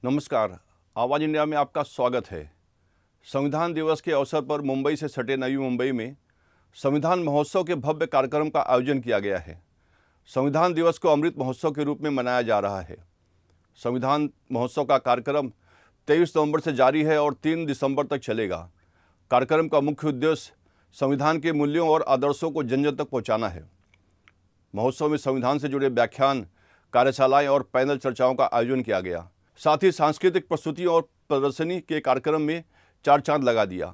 नमस्कार। आवाज़ इंडिया में आपका स्वागत है। संविधान दिवस के अवसर पर मुंबई से सटे नई मुंबई में संविधान महोत्सव के भव्य कार्यक्रम का आयोजन किया गया है। संविधान दिवस को अमृत महोत्सव के रूप में मनाया जा रहा है। संविधान महोत्सव का कार्यक्रम 23 नवंबर से जारी है और 3 दिसंबर तक चलेगा। कार्यक्रम का मुख्य उद्देश्य संविधान के मूल्यों और आदर्शों को जन जन तक पहुँचाना है। महोत्सव में संविधान से जुड़े व्याख्यान, कार्यशालाएँ और पैनल चर्चाओं का आयोजन किया गया। साथ ही सांस्कृतिक प्रस्तुतियों और प्रदर्शनी के कार्यक्रम में 4 चांद लगा दिया।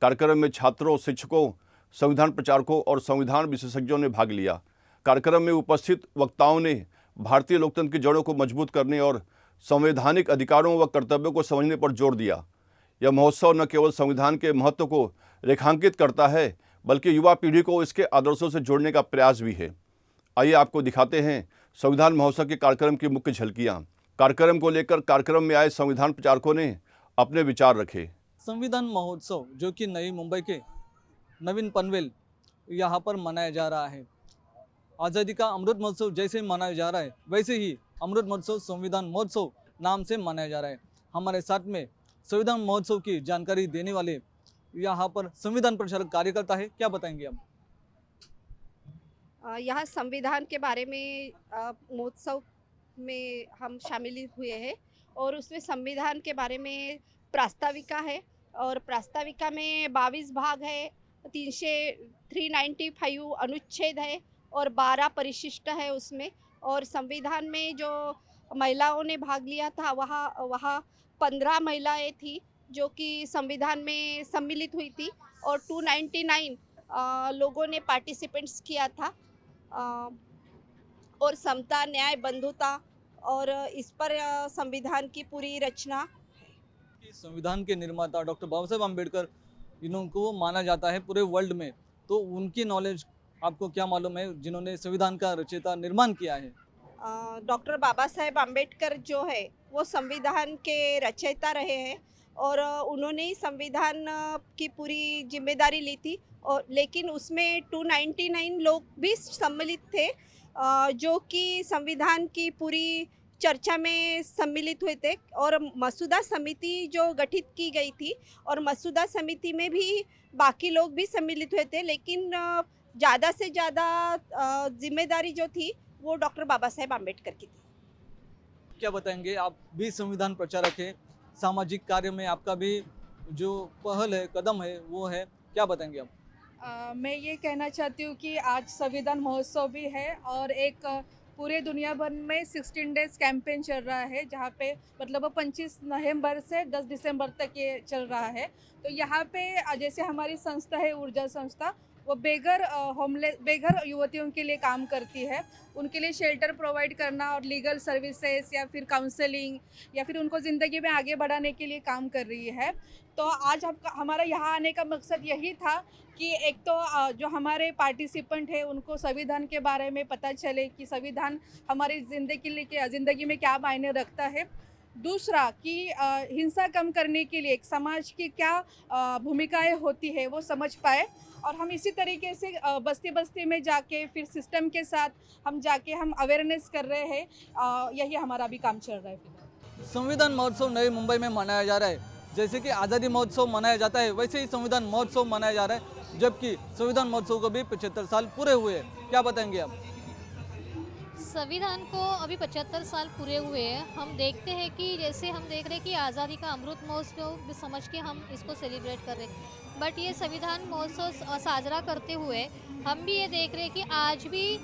कार्यक्रम में छात्रों, शिक्षकों, संविधान प्रचारकों और संविधान विशेषज्ञों ने भाग लिया। कार्यक्रम में उपस्थित वक्ताओं ने भारतीय लोकतंत्र की जड़ों को मजबूत करने और संवैधानिक अधिकारों व कर्तव्यों को समझने पर जोर दिया। यह महोत्सव न केवल संविधान के महत्व को रेखांकित करता है, बल्कि युवा पीढ़ी को इसके आदर्शों से जोड़ने का प्रयास भी है। आइए आपको दिखाते हैं संविधान महोत्सव के कार्यक्रम की मुख्य झलकियाँ। कार्यक्रम को लेकर कार्यक्रम में आए संविधान प्रचारकों ने अपने विचार रखे। संविधान महोत्सव जो कि नई मुंबई के नवीन पनवेल यहाँ पर मनाया जा रहा है। आज़ादी का अमृत महोत्सव जैसे मनाया जा रहा है, वैसे ही अमृत महोत्सव संविधान महोत्सव नाम से मनाया जा रहा है। हमारे साथ में संविधान महोत्सव की जानकारी देने वाले यहाँ पर संविधान प्रचारक कार्यकर्ता है। क्या बताएंगे आप? यहाँ संविधान के बारे में महोत्सव में हम शामिल हुए हैं और उसमें संविधान के बारे में प्रास्ताविका है और प्रास्ताविका में 22 भाग है, 395 अनुच्छेद है और 12 परिशिष्ट है उसमें। और संविधान में जो महिलाओं ने भाग लिया था वहाँ 15 महिलाएं थी जो कि संविधान में सम्मिलित हुई थी और 299 लोगों ने पार्टिसिपेंट्स किया था। और समता, न्याय, बंधुता और इस पर संविधान की पूरी रचना। संविधान के निर्माता डॉक्टर बाबा साहेब आम्बेडकर, इनको माना जाता है पूरे वर्ल्ड में, तो उनकी नॉलेज आपको क्या मालूम है जिन्होंने संविधान का रचयिता निर्माण किया है? डॉक्टर बाबा साहेब आम्बेडकर जो है वो संविधान के रचयिता रहे हैं और उन्होंने ही संविधान की पूरी जिम्मेदारी ली थी। और लेकिन उसमें 299 लोग भी सम्मिलित थे जो कि संविधान की पूरी चर्चा में सम्मिलित हुए थे। और मसूदा समिति जो गठित की गई थी और मसूदा समिति में भी बाकी लोग भी सम्मिलित हुए थे, लेकिन ज़्यादा से ज़्यादा जिम्मेदारी जो थी वो डॉक्टर बाबा साहेब आम्बेडकर की थी। क्या बताएंगे? आप भी संविधान प्रचारक है, सामाजिक कार्य में आपका भी जो पहल है, कदम है, वो है, क्या बताएंगे आप? मैं ये कहना चाहती हूँ कि आज संविधान महोत्सव भी है और एक पूरे दुनिया भर में 16 डेज कैंपेन चल रहा है, जहाँ पे मतलब 25 नवंबर से 10 दिसंबर तक ये चल रहा है। तो यहाँ पे जैसे हमारी संस्था है ऊर्जा संस्था, वो बेघर युवतियों के लिए काम करती है। उनके लिए शेल्टर प्रोवाइड करना और लीगल सर्विसेज या फिर काउंसलिंग या फिर उनको ज़िंदगी में आगे बढ़ाने के लिए काम कर रही है। तो आज हमारा यहाँ आने का मकसद यही था कि एक तो जो हमारे पार्टिसिपेंट है उनको संविधान के बारे में पता चले कि संविधान हमारी ज़िंदगी में क्या मायने रखता है। दूसरा कि हिंसा कम करने के लिए एक समाज की क्या भूमिकाएं होती है वो समझ पाए। और हम इसी तरीके से बस्ती बस्ती में जाके फिर सिस्टम के साथ हम जाके हम अवेयरनेस कर रहे हैं। यही हमारा भी काम चल रहा है। संविधान महोत्सव नई मुंबई में मनाया जा रहा है। जैसे कि आज़ादी महोत्सव मनाया जाता है, वैसे ही संविधान महोत्सव मनाया जा रहा है, जबकि संविधान महोत्सव को भी 75 साल पूरे हुए हैं। क्या बताएंगे आप? संविधान को अभी 75 साल पूरे हुए हैं। हम देखते हैं कि जैसे हम देख रहे हैं कि आज़ादी का अमृत महोत्सव समझ के हम इसको सेलिब्रेट कर रहे हैं, बट ये संविधान महोत्सव साजरा करते हुए हम भी ये देख रहे हैं कि आज भी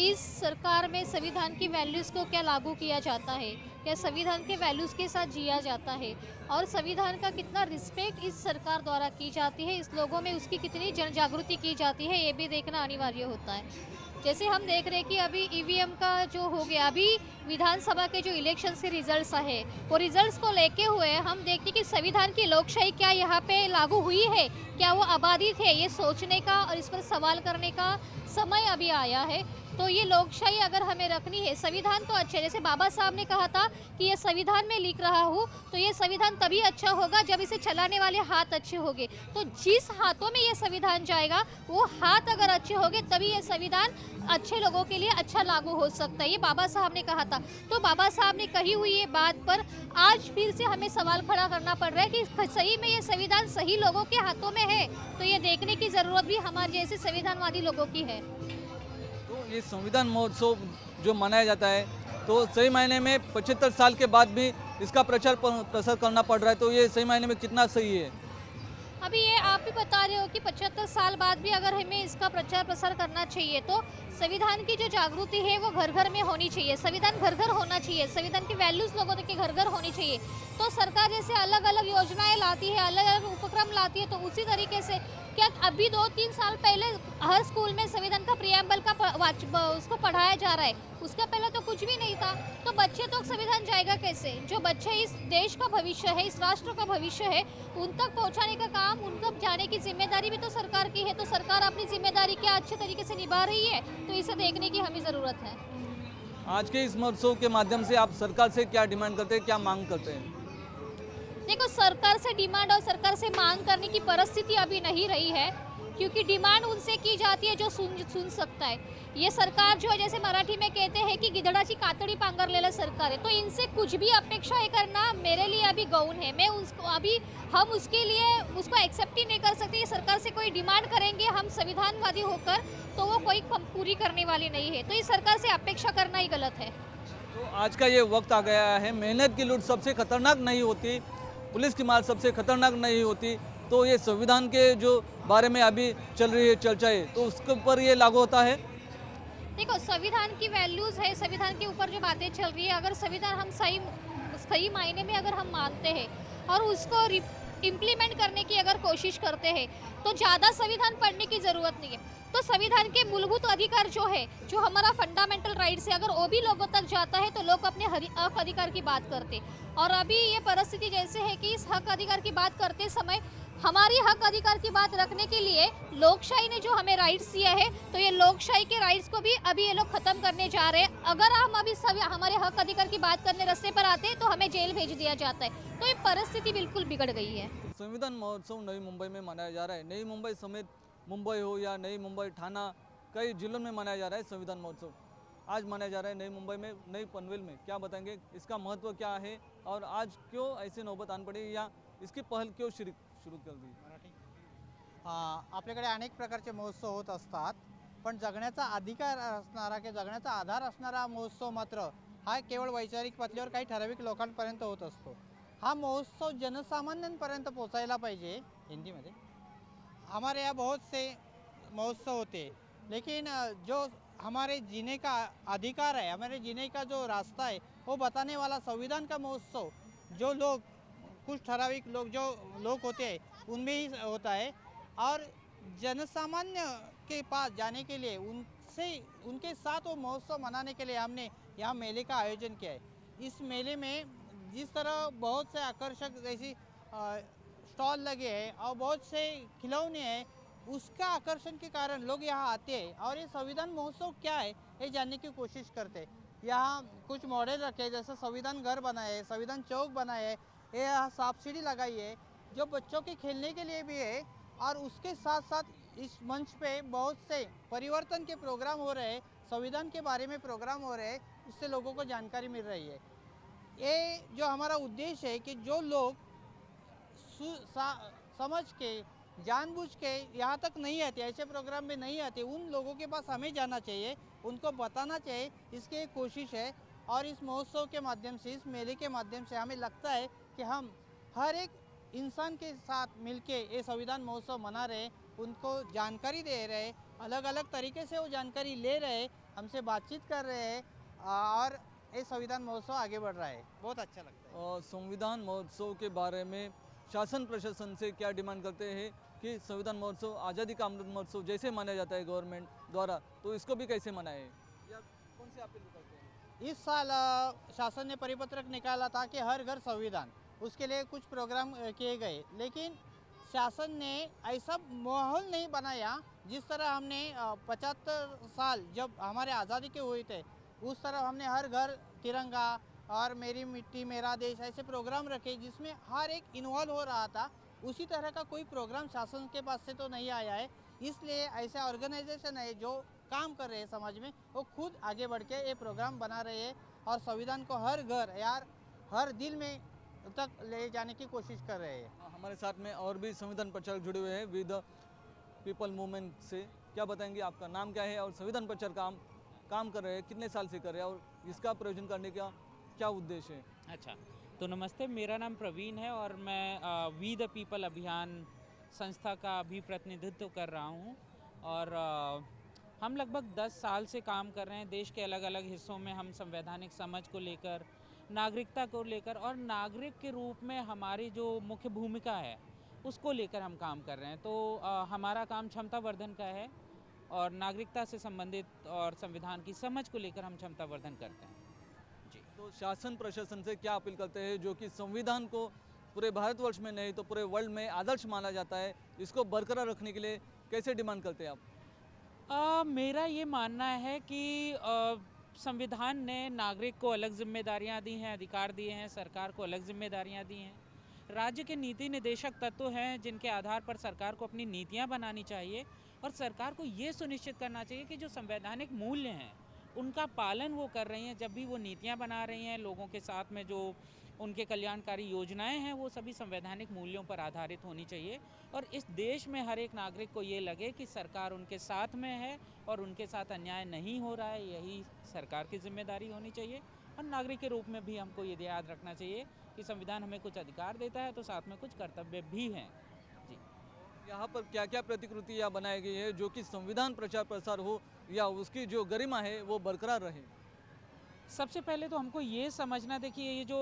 इस सरकार में संविधान की वैल्यूज़ को क्या लागू किया जाता है, क्या संविधान के वैल्यूज़ के साथ जिया जाता है और संविधान का कितना रिस्पेक्ट इस सरकार द्वारा की जाती है, इस लोगों में उसकी कितनी जन जागृति की जाती है, ये भी देखना अनिवार्य होता है। जैसे हम देख रहे हैं कि अभी ईवीएम का जो हो गया, अभी विधानसभा के जो इलेक्शंस के रिजल्ट्स है वो रिजल्ट्स को लेके हुए हम देखते हैं कि संविधान की लोकशाही क्या यहाँ पे लागू हुई है, क्या वो आबादित है, ये सोचने का और इस पर सवाल करने का समय अभी आया है। तो ये लोकशाही अगर हमें रखनी है, संविधान तो अच्छे, जैसे बाबा साहब ने कहा था कि ये संविधान में लिख रहा हूँ तो ये संविधान तभी अच्छा होगा जब इसे चलाने वाले हाथ अच्छे होंगे। तो जिस हाथों में ये संविधान जाएगा वो हाथ अगर अच्छे होंगे तभी ये संविधान अच्छे लोगों के लिए अच्छा लागू हो सकता है। ये बाबा साहब ने कहा था। तो बाबा साहब ने कही हुई ये बात पर आज फिर से हमें सवाल खड़ा करना पड़ रहा है कि सही में ये संविधान सही लोगों के हाथों में है। तो ये देखने की ज़रूरत भी हमारे जैसे संविधानवादी लोगों की है। तो ये संविधान महोत्सव जो मनाया जाता है तो सही मायने में 75 साल के बाद भी इसका प्रचार प्रसार करना पड़ रहा है, तो ये सही मायने में कितना सही है? अभी ये आप भी बता रहे हो कि 75 साल बाद भी अगर हमें इसका प्रचार प्रसार करना चाहिए तो संविधान की जो जागृति है वो घर घर में होनी चाहिए। संविधान घर घर होना चाहिए। संविधान की वैल्यूज़ लोगों के घर घर होनी चाहिए। तो सरकार जैसे अलग अलग योजनाएं लाती है, अलग अलग उपक्रम लाती है, तो उसी तरीके से क्या अभी 2-3 साल पहले हर स्कूल में संविधान का प्रियम्बल का उसको पढ़ाया जा रहा है। उसके पहले तो कुछ भी नहीं था। तो बच्चे तक संविधान जाएगा कैसे? जो बच्चे इस देश का भविष्य है, इस राष्ट्र का भविष्य है, उन तक पहुंचाने का काम, उन तक जाने की जिम्मेदारी भी तो सरकार की है। तो सरकार अपनी जिम्मेदारी क्या अच्छे तरीके से निभा रही है, तो इसे देखने की हमें ज़रूरत है। आज के इस महोत्सव के माध्यम से आप सरकार से क्या डिमांड करते हैं, क्या मांग करते हैं? देखो, सरकार से डिमांड और सरकार से मांग करने की परिस्थिति अभी नहीं रही है, क्योंकि डिमांड उनसे की जाती है जो सुन सकता है। ये सरकार जो है, जैसे मराठी में कहते हैं कि गिधड़ाची कातड़ी पांगरलेलं सरकार है, तो इनसे कुछ भी अपेक्षाएं करना मेरे लिए अभी गौण है। मैं उसको अभी हम उसके लिए उसको एक्सेप्ट ही नहीं कर सकते। ये सरकार से कोई डिमांड करेंगे हम संविधानवादी होकर तो वो कोई पूरी करने वाली नहीं है। तो इस सरकार से अपेक्षा करना ही गलत है। तो आज का ये वक्त आ गया है, मेहनत की लूट सबसे खतरनाक नहीं होती, पुलिस की मार सबसे खतरनाक नहीं होती। तो ये संविधान के जो बारे में अभी चल रही है चर्चाएं, तो उसके ऊपर ये लागू होता है। देखो, संविधान की वैल्यूज़ है, संविधान के ऊपर जो बातें चल रही है, अगर संविधान हम सही मायने में अगर हम मानते हैं और उसको इम्प्लीमेंट करने की अगर कोशिश करते हैं तो ज़्यादा संविधान पढ़ने की ज़रूरत नहीं है। तो संविधान के मूलभूत अधिकार जो है, जो हमारा फंडामेंटल राइट्स है, अगर वो भी लोगों तक जाता है तो लोग अपने हक अधिकार की बात करते। और अभी ये परिस्थिति जैसे है कि इस हक अधिकार की बात करते समय हमारी हक अधिकार की बात रखने के लिए लोकशाही ने जो हमें राइट्स दिया है, तो ये लोकशाही के राइट्स को भी अभी ये लोग खत्म करने जा रहे हैं। अगर हम अभी हमारे हक अधिकार की बात करने रास्ते पर आते हैं तो हमें जेल भेज दिया जाता है। तो ये परिस्थिति बिल्कुल बिगड़ गई है। संविधान महोत्सव नई मुंबई में मनाया जा रहा है। नई मुंबई समेत मुंबई हो या नई मुंबई, ठाणा, कई जिलों में मनाया जा रहा है संविधान महोत्सव। आज मनाया जा रहा है नई मुंबई में, नई पनवेल में। क्या बताएंगे इसका महत्व क्या है और आज क्यों ऐसी नौबत आन पड़ी या इसकी पहल क्यों सुरू कर दी? आपल्याकडे अनेक प्रकारचे महोत्सव होत असतात, पण जगण्याचा अधिकार असणारा किंवा जगण्याचा आधार असणारा महोत्सव मात्र हा केवळ वैचारिक पातळीवर काही ठराविक लोकांपर्यंत होत असतो। हा महोत्सव जनसामान्यांपर्यंत पोहोचायला पाहिजे। हिंदी में हमारे यहाँ बहुत से महोत्सव होते, लेकिन जो हमारे जीने का अधिकार है, हमारे जीने का जो रास्ता है, वो बताने वाला संविधान का महोत्सव जो लोग, कुछ ठराविक लोग जो लोग होते हैं उनमें ही होता है। और जनसामान्य के पास जाने के लिए, उनके साथ वो महोत्सव मनाने के लिए हमने यहाँ मेले का आयोजन किया है। इस मेले में जिस तरह बहुत से आकर्षक जैसी स्टॉल लगे हैं और बहुत से खिलौने हैं, उसका आकर्षण के कारण लोग यहाँ आते हैं और ये संविधान महोत्सव क्या है ये जानने की कोशिश करते हैं। यहाँ कुछ मॉडल रखे हैं, जैसे संविधान घर बनाए है, संविधान चौक बनाए है, ये यहाँ सांप सीढ़ी लगाई है जो बच्चों के खेलने के लिए भी है। और उसके साथ साथ इस मंच पे बहुत से परिवर्तन के प्रोग्राम हो रहे हैं, संविधान के बारे में प्रोग्राम हो रहे हैं, इससे लोगों को जानकारी मिल रही है। ये जो हमारा उद्देश्य है कि जो लोग समझ के, जानबूझ के यहाँ तक नहीं आते, ऐसे प्रोग्राम में नहीं आते, उन लोगों के पास हमें जाना चाहिए, उनको बताना चाहिए। इसकी एक कोशिश है। और इस महोत्सव के माध्यम से, इस मेले के माध्यम से हमें लगता है कि हम हर एक इंसान के साथ मिलके ये संविधान महोत्सव मना रहे हैं, उनको जानकारी दे रहे हैं, अलग अलग तरीके से वो जानकारी ले रहे हैं, हमसे बातचीत कर रहे हैं और ये संविधान महोत्सव आगे बढ़ रहा है। बहुत अच्छा लगता है। और संविधान महोत्सव के बारे में शासन प्रशासन से क्या डिमांड करते हैं कि संविधान महोत्सव आज़ादी का अमृत महोत्सव जैसे माना जाता है गवर्नमेंट द्वारा, तो इसको भी कैसे मनाए या कौन से अपील करते हैं? इस साल शासन ने परिपत्रक निकाला था कि हर घर संविधान, उसके लिए कुछ प्रोग्राम किए गए, लेकिन शासन ने ऐसा माहौल नहीं बनाया जिस तरह हमने 75 साल जब हमारे आज़ादी के हुए थे, उस तरह हमने हर घर तिरंगा और मेरी मिट्टी मेरा देश ऐसे प्रोग्राम रखे जिसमें हर एक इन्वॉल्व हो रहा था। उसी तरह का कोई प्रोग्राम शासन के पास से तो नहीं आया है, इसलिए ऐसे ऑर्गेनाइजेशन है जो काम कर रहे हैं समाज में, वो खुद आगे बढ़ के ये प्रोग्राम बना रहे हैं और संविधान को हर घर यार हर दिल में तक ले जाने की कोशिश कर रहे हैं। हमारे साथ में और भी संविधान प्रचारक जुड़े हुए हैं विद पीपल मूवमेंट से। क्या बताएंगे, आपका नाम क्या है और संविधान प्रचार काम कर रहे हैं, कितने साल से कर रहे हैं और इसका प्रयोजन करने का क्या उद्देश्य है? अच्छा, तो नमस्ते, मेरा नाम प्रवीण है और मैं वी द पीपल अभियान संस्था का भी प्रतिनिधित्व कर रहा हूँ। और हम लगभग 10 साल से काम कर रहे हैं। देश के अलग अलग हिस्सों में हम संवैधानिक समझ को लेकर, नागरिकता को लेकर और नागरिक के रूप में हमारी जो मुख्य भूमिका है उसको लेकर हम काम कर रहे हैं। तो हमारा काम क्षमता वर्धन का है और नागरिकता से संबंधित और संविधान की समझ को लेकर हम क्षमता वर्धन करते हैं। जी। तो शासन प्रशासन से क्या अपील करते हैं, जो कि संविधान को पूरे भारतवर्ष में नहीं तो पूरे वर्ल्ड में आदर्श माना जाता है, इसको बरकरार रखने के लिए कैसे डिमांड करते हैं आप? मेरा ये मानना है कि संविधान ने नागरिक को अलग जिम्मेदारियां दी हैं, अधिकार दिए हैं, सरकार को अलग जिम्मेदारियां दी हैं। राज्य के नीति निर्देशक तत्व हैं जिनके आधार पर सरकार को अपनी नीतियां बनानी चाहिए और सरकार को ये सुनिश्चित करना चाहिए कि जो संवैधानिक मूल्य हैं उनका पालन वो कर रही हैं। जब भी वो नीतियां बना रही हैं, लोगों के साथ में जो उनके कल्याणकारी योजनाएं हैं वो सभी संवैधानिक मूल्यों पर आधारित होनी चाहिए और इस देश में हर एक नागरिक को ये लगे कि सरकार उनके साथ में है और उनके साथ अन्याय नहीं हो रहा है। यही सरकार की जिम्मेदारी होनी चाहिए और नागरिक के रूप में भी हमको ये याद रखना चाहिए कि संविधान हमें कुछ अधिकार देता है तो साथ में कुछ कर्तव्य भी हैं। जी। यहाँ पर क्या क्या प्रतिकृतियाँ बनाई गई है जो कि संविधान प्रचार प्रसार हो या उसकी जो गरिमा है वो बरकरार रहे? सबसे पहले तो हमको ये समझना, देखिए ये जो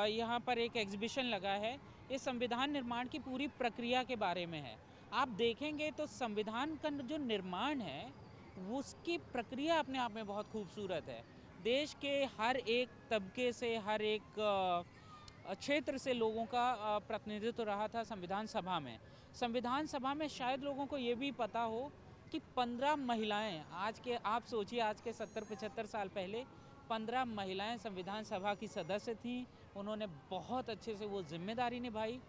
यहाँ पर एक एग्जीबिशन लगा है, ये संविधान निर्माण की पूरी प्रक्रिया के बारे में है। आप देखेंगे तो संविधान का जो निर्माण है उसकी प्रक्रिया अपने आप में बहुत खूबसूरत है। देश के हर एक तबके से, हर एक क्षेत्र से लोगों का प्रतिनिधित्व रहा था संविधान सभा में। संविधान सभा में शायद लोगों को ये भी पता हो कि 15 महिलाएं, आज के आप सोचिए आज के 70-75 साल पहले 15 महिलाएं संविधान सभा की सदस्य थीं। उन्होंने बहुत अच्छे से वो जिम्मेदारी निभाई।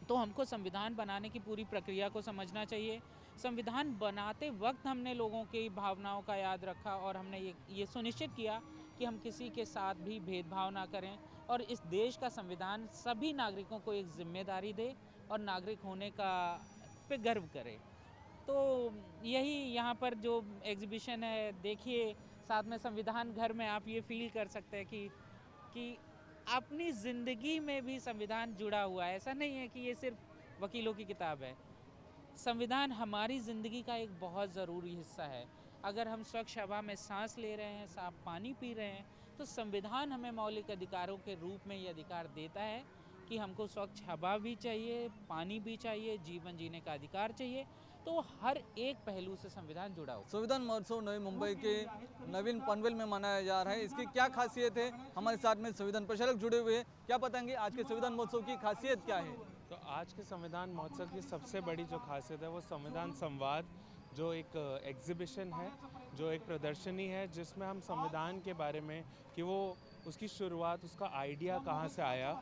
तो हमको संविधान बनाने की पूरी प्रक्रिया को समझना चाहिए। संविधान बनाते वक्त हमने लोगों की भावनाओं का याद रखा और हमने ये सुनिश्चित किया कि हम किसी के साथ भी भेदभाव ना करें और इस देश का संविधान सभी नागरिकों को एक जिम्मेदारी दे और नागरिक होने का पे गर्व करे। तो यही यहाँ पर जो एग्जीबिशन है, देखिए साथ में संविधान घर में आप ये फील कर सकते हैं कि अपनी ज़िंदगी में भी संविधान जुड़ा हुआ है। ऐसा नहीं है कि ये सिर्फ वकीलों की किताब है। संविधान हमारी ज़िंदगी का एक बहुत ज़रूरी हिस्सा है। अगर हम स्वच्छ हवा में सांस ले रहे हैं, साफ पानी पी रहे हैं, तो संविधान हमें मौलिक अधिकारों के रूप में ये अधिकार देता है कि हमको स्वच्छ हवा भी चाहिए, पानी भी चाहिए, जीवन जीने का अधिकार चाहिए। तो हर एक पहलू से संविधान जुड़ा हो। संविधान महोत्सव नई मुंबई के नवीन पनवेल में मनाया जा रहा है, इसकी क्या खासियत है? हमारे साथ में संविधान प्रचारक जुड़े हुए हैं, क्या बताएंगे आज के संविधान महोत्सव की खासियत क्या है? तो आज के संविधान महोत्सव की सबसे बड़ी जो खासियत है वो संविधान संवाद, जो एक एग्जीबिशन है, जो एक प्रदर्शनी है जिसमें हम संविधान के बारे में कि वो उसकी शुरुआत, उसका आइडिया कहाँ से आया,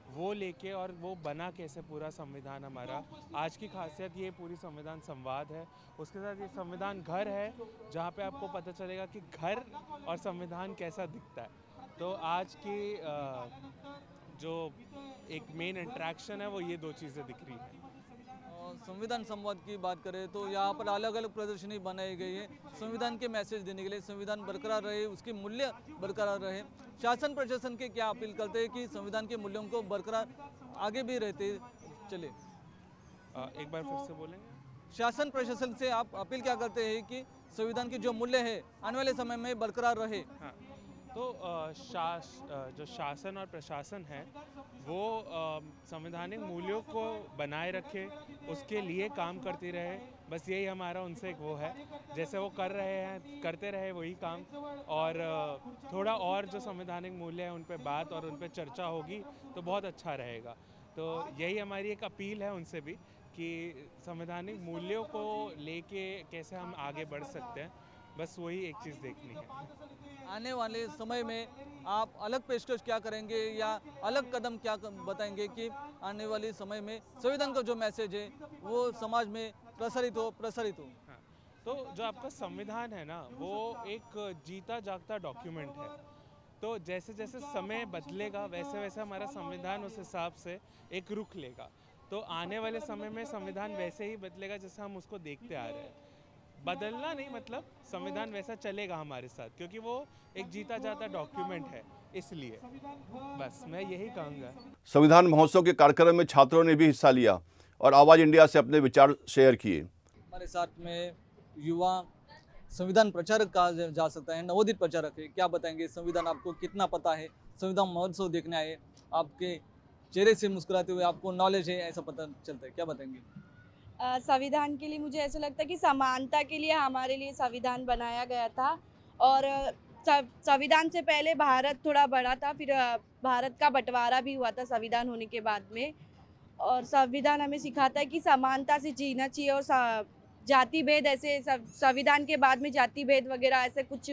वो लेके और वो बना कैसे पूरा संविधान हमारा। आज की खासियत ये पूरी संविधान संवाद है। उसके साथ ये संविधान घर है जहाँ पे आपको पता चलेगा कि घर और संविधान कैसा दिखता है। तो आज की जो एक मेन इंटरेक्शन है वो ये दो चीज़ें दिख रही हैं। संविधान संवाद की बात करें तो यहाँ पर अलग अलग प्रदर्शनी बनाई गई है संविधान के मैसेज देने के लिए, संविधान बरकरार रहे, उसके मूल्य बरकरार रहे। शासन प्रशासन के क्या अपील करते हैं कि संविधान के मूल्यों को बरकरार आगे भी रहते चले? एक बार फिर से बोलेंगे? शासन प्रशासन से आप अपील क्या करते हैं कि संविधान के जो मूल्य है आने वाले समय में बरकरार रहे? हाँ, तो जो शासन और प्रशासन है वो संवैधानिक मूल्यों को बनाए रखे, उसके लिए काम करती रहे। बस यही हमारा उनसे एक वो है, जैसे वो कर रहे हैं करते रहे वही काम, और थोड़ा और जो संवैधानिक मूल्य है उन पे बात और उन पे चर्चा होगी तो बहुत अच्छा रहेगा। तो यही हमारी एक अपील है उनसे भी कि संवैधानिक मूल्यों को लेके कैसे हम आगे बढ़ सकते हैं, बस वही एक चीज़ देखनी है। आने वाले समय में आप अलग पेशकश क्या करेंगे या अलग कदम क्या बताएंगे कि आने वाले समय में संविधान का जो मैसेज है वो समाज में प्रसारित हो? हाँ, तो जो आपका संविधान है ना, वो एक जीता जागता डॉक्यूमेंट है। तो जैसे जैसे समय बदलेगा वैसे वैसे हमारा संविधान उस हिसाब से एक रुख लेगा। तो आने वाले समय में संविधान वैसे ही बदलेगा जैसे हम उसको देखते आ रहे हैं। बदलना नहीं मतलब संविधान वैसा चलेगा हमारे साथ, क्योंकि वो एक जीता जाता डॉक्यूमेंट है। इसलिए बस मैं यही कहूँगा। संविधान महोत्सव के कार्यक्रम में छात्रों ने भी हिस्सा लिया और आवाज़ इंडिया से अपने विचार शेयर किए। हमारे साथ में युवा संविधान प्रचारक कहा जा सकता है, नवोदित प्रचारक है। क्या बताएंगे, संविधान आपको कितना पता है? संविधान महोत्सव देखने आए, आपके चेहरे से मुस्कुराते हुए आपको नॉलेज है ऐसा पता चलता है, क्या बताएंगे? संविधान के लिए मुझे ऐसा लगता है कि समानता के लिए हमारे लिए संविधान बनाया गया था। और संविधान से पहले भारत थोड़ा बड़ा था, फिर भारत का बंटवारा भी हुआ था संविधान होने के बाद में। और संविधान हमें सिखाता है कि समानता से जीना चाहिए और जाति भेद, ऐसे संविधान के बाद में जाति भेद वगैरह ऐसे कुछ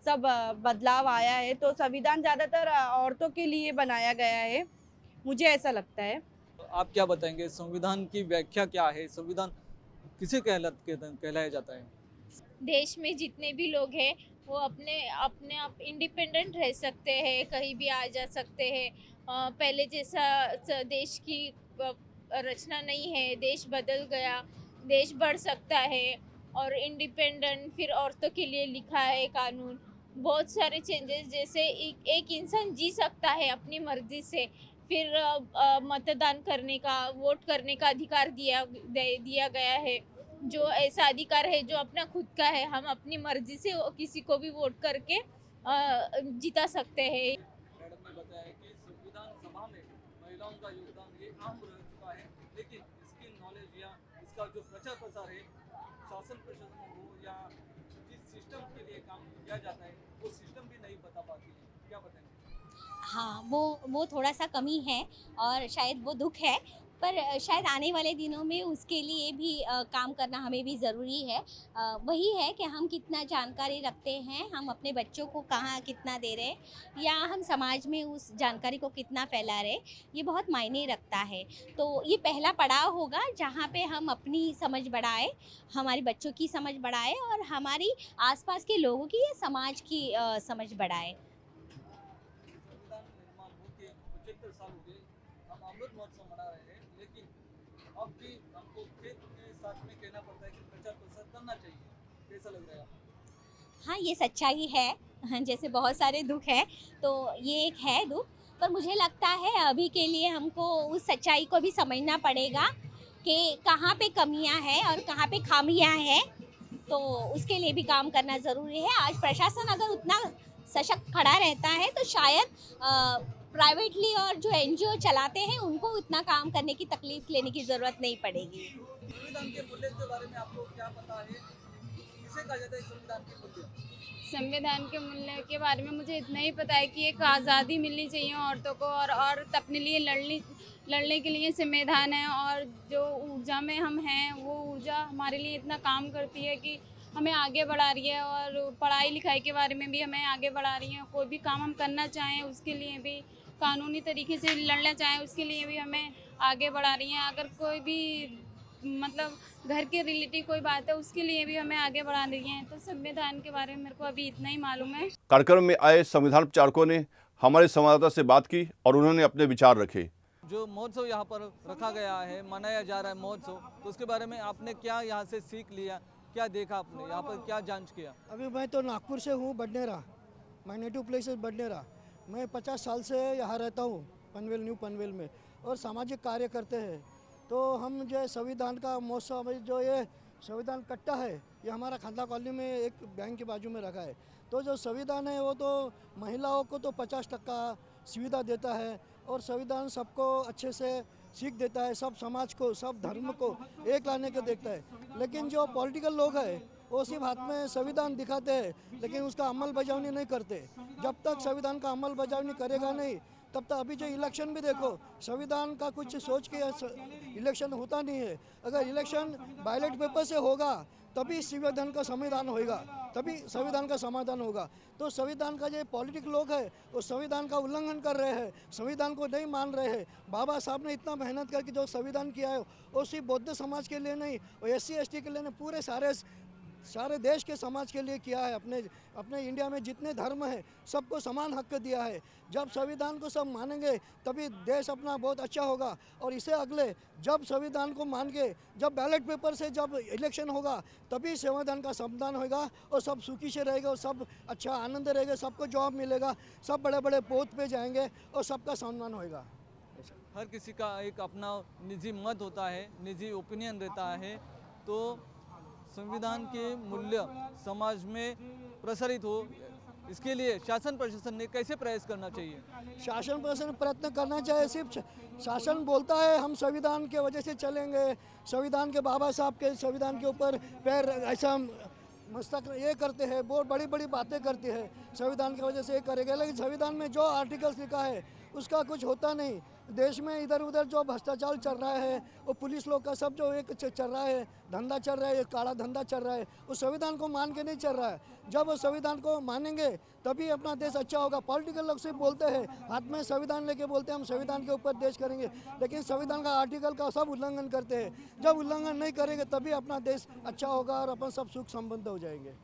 सब बदलाव आया है। तो संविधान ज़्यादातर औरतों के लिए बनाया गया है, मुझे ऐसा लगता है। आप क्या बताएंगे, संविधान की व्याख्या क्या है? संविधान किसे कहलाया जाता है? देश में जितने भी लोग हैं वो अपने अपने आप इंडिपेंडेंट रह सकते हैं, कहीं भी आ जा सकते हैं। पहले जैसा देश की रचना नहीं है, देश बदल गया, देश बढ़ सकता है। और इंडिपेंडेंट फिर औरतों के लिए लिखा है कानून, बहुत सारे चेंजेस, जैसे एक इंसान जी सकता है अपनी मर्जी से। फिर मतदान करने का, वोट करने का अधिकार दिया गया है, जो ऐसा अधिकार है जो अपना खुद का है। हम अपनी मर्जी से किसी को भी वोट करके जिता सकते हैं। मैडम ने बताया कि संविधान सभा में महिलाओं का योगदान ये आम रह चुका है, लेकिन इसकी नॉलेज या इसका जो प्रचार प्रसार है शासन प्रशासन हो या जिस सिस्टम के लिए काम किया जाता है वो सिस्टम भी नहीं बता पाती है, क्या बताएंगे? हाँ, वो थोड़ा सा कमी है और शायद वो दुख है, पर शायद आने वाले दिनों में उसके लिए भी काम करना हमें भी ज़रूरी है। वही है कि हम कितना जानकारी रखते हैं, हम अपने बच्चों को कहाँ कितना दे रहे हैं या हम समाज में उस जानकारी को कितना फैला रहे, ये बहुत मायने रखता है। तो ये पहला पड़ाव होगा जहाँ पे हम अपनी समझ बढ़ाएं, हमारे बच्चों की समझ बढ़ाएं और हमारी आसपास के लोगों की या समाज की समझ बढ़ाएं। संविधान निर्माण होके 75 साल हो गए, हम अमृत महोत्सव मना रहे हैं, लेकिन अब भी हमको खेत के साथ में कहना पड़ता है कि प्रचार प्रसार करना चाहिए, कैसा लग रहा है आपको? हाँ, ये सच्चाई है। हाँ, जैसे बहुत सारे दुख हैं, तो ये एक है दुख, पर मुझे लगता है अभी के लिए हमको उस सच्चाई को भी समझना पड़ेगा कि कहाँ पे कमियां हैं और कहाँ पे खामियां हैं, तो उसके लिए भी काम करना ज़रूरी है। आज प्रशासन अगर उतना सशक्त खड़ा रहता है तो शायद प्राइवेटली और जो NGO चलाते हैं उनको उतना काम करने की तकलीफ लेने की ज़रूरत नहीं पड़ेगी। संविधान के मूल्य के बारे में आपको क्या पता है? किसे कहा जाता है संविधान के मूल्य? संविधान के मूल्य के बारे में मुझे इतना ही पता है कि एक आज़ादी मिलनी चाहिए औरतों को, और औरत अपने लिए लड़ने के लिए संविधान है। और जो ऊर्जा में हम हैं वो ऊर्जा हमारे लिए इतना काम करती है कि हमें आगे बढ़ा रही है, और पढ़ाई लिखाई के बारे में भी हमें आगे बढ़ा रही है। कोई भी काम हम करना चाहें उसके लिए भी, कानूनी तरीके से लड़ना चाहें उसके लिए भी हमें आगे बढ़ा रही हैं। अगर कोई भी मतलब घर के रिलेटिव कोई बात है उसके लिए भी हमें आगे बढ़ा रही हैं। तो संविधान के बारे में मेरे को अभी इतना ही मालूम है। कार्यक्रम में आए संविधान प्रचारकों ने हमारे संवाददाता से बात की और उन्होंने अपने विचार रखे। जो महोत्सव यहाँ पर रखा गया है, मनाया जा रहा है महोत्सव, तो उसके बारे में आपने क्या यहाँ से सीख लिया, क्या देखा आपने यहाँ पर, क्या जांच किया? अभी मैं तो नागपुर से हूँ, Badnera, my native place is Badnera. मैं 50 साल से यहाँ रहता हूँ पनवेल, न्यू पनवेल में, और सामाजिक कार्य करते हैं। तो हम जो संविधान का महोत्सव, जो ये संविधान कट्टा है, ये हमारा खांदा कॉलोनी में एक बैंक के बाजू में रखा है। तो जो संविधान है वो तो महिलाओं को तो 50% सुविधा देता है, और संविधान सबको अच्छे से सीख देता है, सब समाज को, सब धर्म को एक लाने के देखता है। लेकिन जो पॉलिटिकल लोग हैं वो सिर्फ हाथ में संविधान दिखाते हैं, लेकिन उसका अमल बजावनी नहीं करते। जब तक संविधान का अमल बजावनी करेगा नहीं, तब तक अभी जो इलेक्शन भी देखो, संविधान का कुछ सोच के इलेक्शन होता नहीं है। अगर इलेक्शन बैलेट पेपर से होगा तभी संविधान का समाधान होगा, तभी संविधान का समाधान होगा। तो संविधान का जो पॉलिटिकल लोग है वो संविधान का उल्लंघन कर रहे हैं, संविधान को नहीं मान रहे हैं। बाबा साहब ने इतना मेहनत करके जो संविधान किया है वो सिर्फ बौद्ध समाज के लिए नहीं, वो SC ST के लिए नहीं, पूरे सारे देश के समाज के लिए किया है। अपने इंडिया में जितने धर्म हैं सबको समान हक दिया है। जब संविधान को सब मानेंगे तभी देश अपना बहुत अच्छा होगा। और इससे अगले जब संविधान को मान के जब बैलेट पेपर से जब इलेक्शन होगा तभी संविधान का समाधान होगा और सब सुखी से रहेगा और सब अच्छा आनंद रहेगा, सबको जॉब मिलेगा, सब बड़े बड़े पोस्ट पे जाएंगे और सबका सम्मान होगा। हर किसी का एक अपना निजी मत होता है, निजी ओपिनियन रहता है। तो संविधान के मूल्य समाज में प्रसारित हो, इसके लिए शासन प्रशासन ने कैसे प्रयास करना चाहिए? शासन प्रशासन प्रयत्न करना चाहिए। सिर्फ शासन बोलता है हम संविधान के वजह से चलेंगे, संविधान के बाबा साहब के संविधान के ऊपर पैर ऐसा मस्तक ये करते हैं, बहुत बड़ी बड़ी बातें करती है, संविधान की वजह से ये करेंगे। लेकिन संविधान में जो आर्टिकल्स लिखा है उसका कुछ होता नहीं। देश में इधर उधर जो भ्रष्टाचार चल रहा है, वो पुलिस लोग का सब जो एक चल रहा है, धंधा चल रहा है, काला धंधा चल रहा है, वो संविधान को मान के नहीं चल रहा है। जब वो संविधान को मानेंगे तभी अपना देश अच्छा होगा। पॉलिटिकल लोग सिर्फ बोलते हैं, हाथ में संविधान लेके बोलते हैं हम संविधान के ऊपर देश करेंगे, लेकिन संविधान का आर्टिकल का सब उल्लंघन करते हैं। जब उल्लंघन नहीं करेंगे तभी अपना देश अच्छा होगा और अपन सब सुख संबंध हो जाएंगे।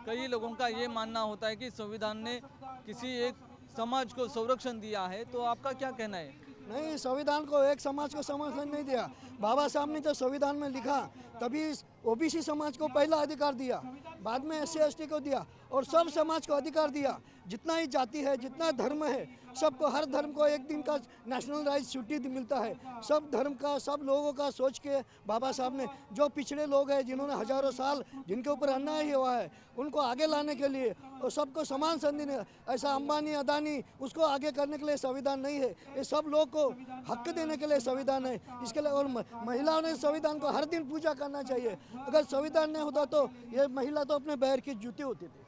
कई लोगों का ये मानना होता है कि संविधान ने किसी एक समाज को संरक्षण दिया है, तो आपका क्या कहना है? नहीं, संविधान को एक समाज को संरक्षण नहीं दिया। बाबा साहब ने जो संविधान में लिखा तभी OBC समाज को पहला अधिकार दिया, बाद में SC ST को दिया और सब समाज को अधिकार दिया। जितना ही जाति है, जितना धर्म है, सबको हर धर्म को एक दिन का नेशनल राइज छुट्टी मिलता है। सब धर्म का, सब लोगों का सोच के बाबा साहब ने जो पिछड़े लोग हैं जिन्होंने हजारों साल जिनके ऊपर अन्याय ही हुआ है उनको आगे लाने के लिए और सबको समान संधि ने, ऐसा अंबानी अदानी उसको आगे करने के लिए संविधान नहीं है, ये सब लोग को हक देने के लिए संविधान है। इसके लिए और महिलाओं ने संविधान को हर दिन पूजा करना चाहिए। अगर संविधान नहीं होता तो ये महिला तो अपने पैर की जूती होती थी।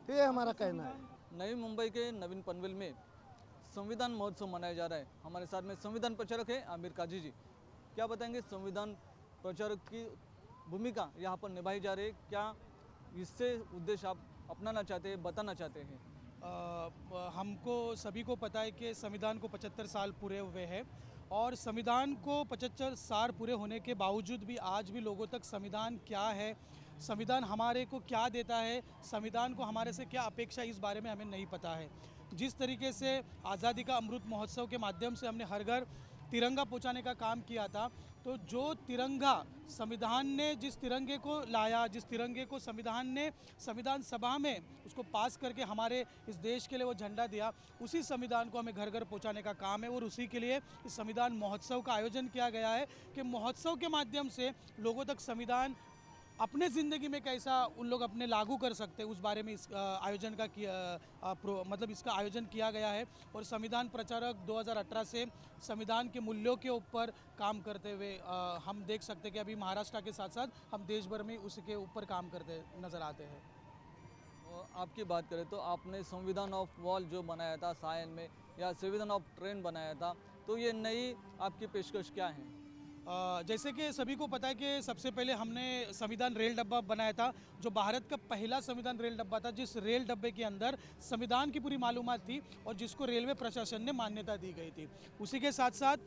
तो ये हमारा कहना है। नई मुंबई के नवीन पनवेल में संविधान महोत्सव मनाया जा रहा है। हमारे साथ में संविधान प्रचारक है आमिर काजी जी। क्या बताएंगे संविधान प्रचारक की भूमिका यहाँ पर निभाई जा रही है? क्या इससे उद्देश्य आप अपनाना चाहते हैं, बताना चाहते हैं? हमको सभी को पता है कि संविधान को 75 साल पूरे हुए हैं और संविधान को 75 साल पूरे होने के बावजूद भी आज भी लोगों तक संविधान क्या है, संविधान हमारे को क्या देता है, संविधान को हमारे से क्या अपेक्षा, इस बारे में हमें नहीं पता है। जिस तरीके से आज़ादी का अमृत महोत्सव के माध्यम से हमने हर घर तिरंगा पहुंचाने का काम किया था, तो जो तिरंगा संविधान ने जिस तिरंगे को लाया, जिस तिरंगे को संविधान ने संविधान सभा में उसको पास करके हमारे इस देश के लिए वो झंडा दिया, उसी संविधान को हमें घर घर पहुंचाने का काम है। और उसी के लिए इस संविधान महोत्सव का आयोजन किया गया है कि महोत्सव के माध्यम से लोगों तक संविधान अपने ज़िंदगी में कैसा उन लोग अपने लागू कर सकते हैं, उस बारे में इस आयोजन का मतलब इसका आयोजन किया गया है। और संविधान प्रचारक 2018 से संविधान के मूल्यों के ऊपर काम करते हुए हम देख सकते हैं कि अभी महाराष्ट्र के साथ साथ हम देश भर में उसके ऊपर काम करते नज़र आते हैं। आपकी बात करें तो आपने संविधान ऑफ वॉल जो बनाया था सायन में, या संविधान ऑफ ट्रेन बनाया था, तो ये नई आपकी पेशकश क्या है? जैसे कि सभी को पता है कि सबसे पहले हमने संविधान रेल डब्बा बनाया था, जो भारत का पहला संविधान रेल डब्बा था, जिस रेल डब्बे के अंदर संविधान की पूरी मालूमात थी और जिसको रेलवे प्रशासन ने मान्यता दी गई थी। उसी के साथ साथ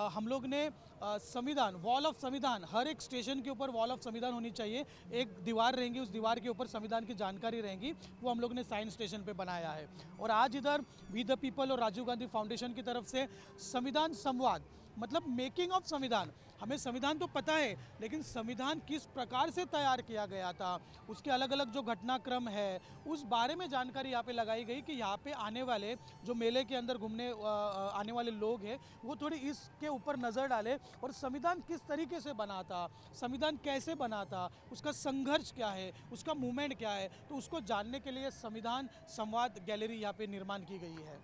हम लोग ने संविधान, वॉल ऑफ संविधान, हर एक स्टेशन के ऊपर वॉल ऑफ संविधान होनी चाहिए, एक दीवार रहेंगी, उस दीवार के ऊपर संविधान की जानकारी रहेंगी, वो हम लोग ने साइंस स्टेशन पे बनाया है। और आज इधर वी द पीपल और राजीव गांधी फाउंडेशन की तरफ से संविधान संवाद, मतलब मेकिंग ऑफ संविधान, हमें संविधान तो पता है लेकिन संविधान किस प्रकार से तैयार किया गया था, उसके अलग अलग जो घटनाक्रम है, उस बारे में जानकारी यहाँ पे लगाई गई कि यहाँ पे आने वाले जो मेले के अंदर घूमने आने वाले लोग हैं वो थोड़ी इसके ऊपर नज़र डाले और संविधान किस तरीके से बना था, संविधान कैसे बना था, उसका संघर्ष क्या है, उसका मूवमेंट क्या है, तो उसको जानने के लिए संविधान संवाद गैलरी यहाँ पे निर्माण की गई है।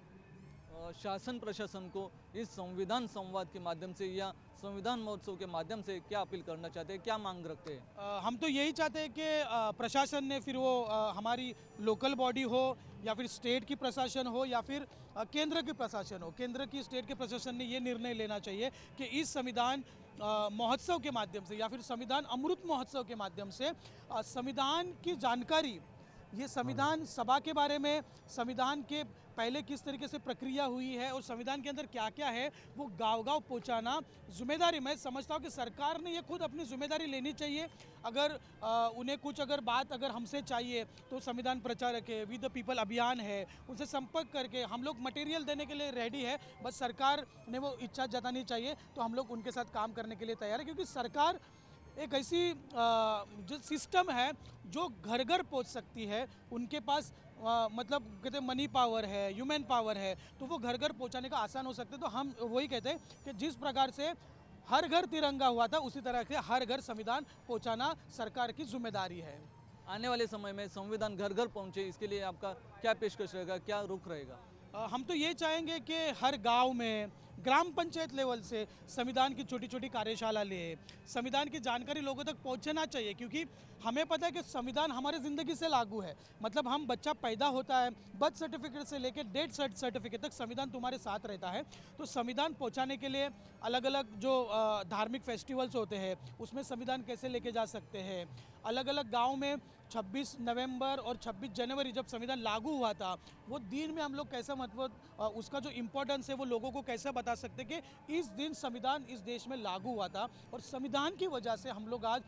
शासन प्रशासन को इस संविधान संवाद के माध्यम से या संविधान महोत्सव के माध्यम से क्या अपील करना चाहते हैं, क्या मांग रखते हैं? हम तो यही चाहते हैं कि प्रशासन ने, फिर वो हमारी लोकल बॉडी हो या फिर स्टेट की प्रशासन हो या फिर केंद्र की प्रशासन हो, केंद्र की स्टेट के प्रशासन ने ये निर्णय लेना चाहिए कि इस संविधान महोत्सव के माध्यम से या फिर संविधान अमृत महोत्सव के माध्यम से संविधान की जानकारी, ये संविधान सभा के बारे में, संविधान के पहले किस तरीके से प्रक्रिया हुई है और संविधान के अंदर क्या क्या है वो गांव-गांव पहुंचाना जिम्मेदारी, मैं समझता हूं कि सरकार ने ये खुद अपनी जिम्मेदारी लेनी चाहिए। अगर उन्हें कुछ अगर बात अगर हमसे चाहिए तो संविधान प्रचारक है, विद द पीपल अभियान है, उनसे संपर्क करके हम लोग मटेरियल देने के लिए रेडी है। बस सरकार ने वो इच्छा जतानी चाहिए तो हम लोग उनके साथ काम करने के लिए तैयार है, क्योंकि सरकार एक ऐसी जो सिस्टम है जो घर घर पहुंच सकती है। उनके पास मतलब कहते हैं मनी पावर है, ह्यूमन पावर है, तो वो घर घर पहुंचाने का आसान हो सकता है। तो हम वही कहते हैं कि जिस प्रकार से हर घर तिरंगा हुआ था उसी तरह से हर घर संविधान पहुंचाना सरकार की जिम्मेदारी है। आने वाले समय में संविधान घर घर पहुंचे, इसके लिए आपका क्या पेशकश रहेगा, क्या रुख रहेगा? हम तो ये चाहेंगे कि हर गांव में, ग्राम पंचायत लेवल से संविधान की छोटी छोटी कार्यशाला ले, संविधान की जानकारी लोगों तक पहुंचना चाहिए, क्योंकि हमें पता है कि संविधान हमारे ज़िंदगी से लागू है। मतलब हम बच्चा पैदा होता है, बर्थ सर्टिफिकेट से लेकर डेथ सर्टिफिकेट तक संविधान तुम्हारे साथ रहता है। तो संविधान पहुंचाने के लिए अलग अलग जो धार्मिक फेस्टिवल्स होते हैं उसमें संविधान कैसे लेके जा सकते हैं। अलग अलग गाँव में 26 नवंबर और 26 जनवरी जब संविधान लागू हुआ था, वो दिन में हम लोग कैसा मतलब उसका जो इम्पोर्टेंस है वो लोगों को कैसे बता सकते कि इस दिन संविधान इस देश में लागू हुआ था और संविधान की वजह से हम लोग आज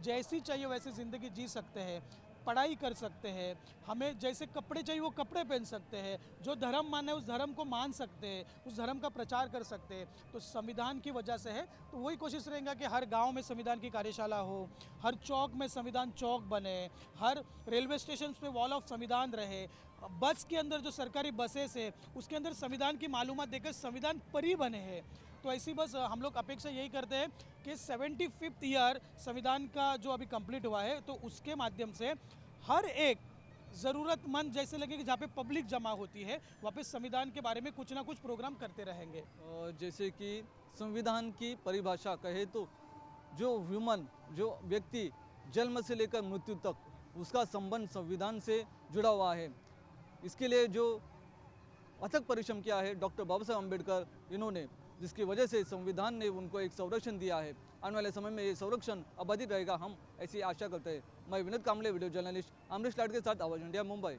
जैसी चाहिए वैसी ज़िंदगी जी सकते हैं, पढ़ाई कर सकते हैं, हमें जैसे कपड़े चाहिए वो कपड़े पहन सकते हैं, जो धर्म माने उस धर्म को मान सकते हैं, उस धर्म का प्रचार कर सकते हैं। तो संविधान की वजह से है। तो वही कोशिश रहेगा कि हर गांव में संविधान की कार्यशाला हो, हर चौक में संविधान चौक बने, हर रेलवे स्टेशन पे वॉल ऑफ संविधान रहे, बस के अंदर जो सरकारी बसेस है उसके अंदर संविधान की मालूमात देकर संविधान परी बने हैं। तो ऐसी बस हम लोग अपेक्षा यही करते हैं कि 75th ईयर संविधान का जो अभी कंप्लीट हुआ है तो उसके माध्यम से हर एक ज़रूरतमंद, जैसे लगे कि जहाँ पे पब्लिक जमा होती है वहाँ पे संविधान के बारे में कुछ ना कुछ प्रोग्राम करते रहेंगे। जैसे कि संविधान की परिभाषा कहे तो जो ह्यूमन, जो व्यक्ति जन्म से लेकर मृत्यु तक उसका संबंध संविधान से जुड़ा हुआ है। इसके लिए जो अथक परिश्रम किया है डॉक्टर बाबा साहेब अम्बेडकर, इन्होंने, जिसकी वजह से संविधान ने उनको एक संरक्षण दिया है। आने वाले समय में ये संरक्षण अबाधित रहेगा, हम ऐसी आशा करते हैं। मैं विनोद कामले, वीडियो जर्नलिस्ट अमरीश लाड के साथ आवाज़ इंडिया, मुंबई।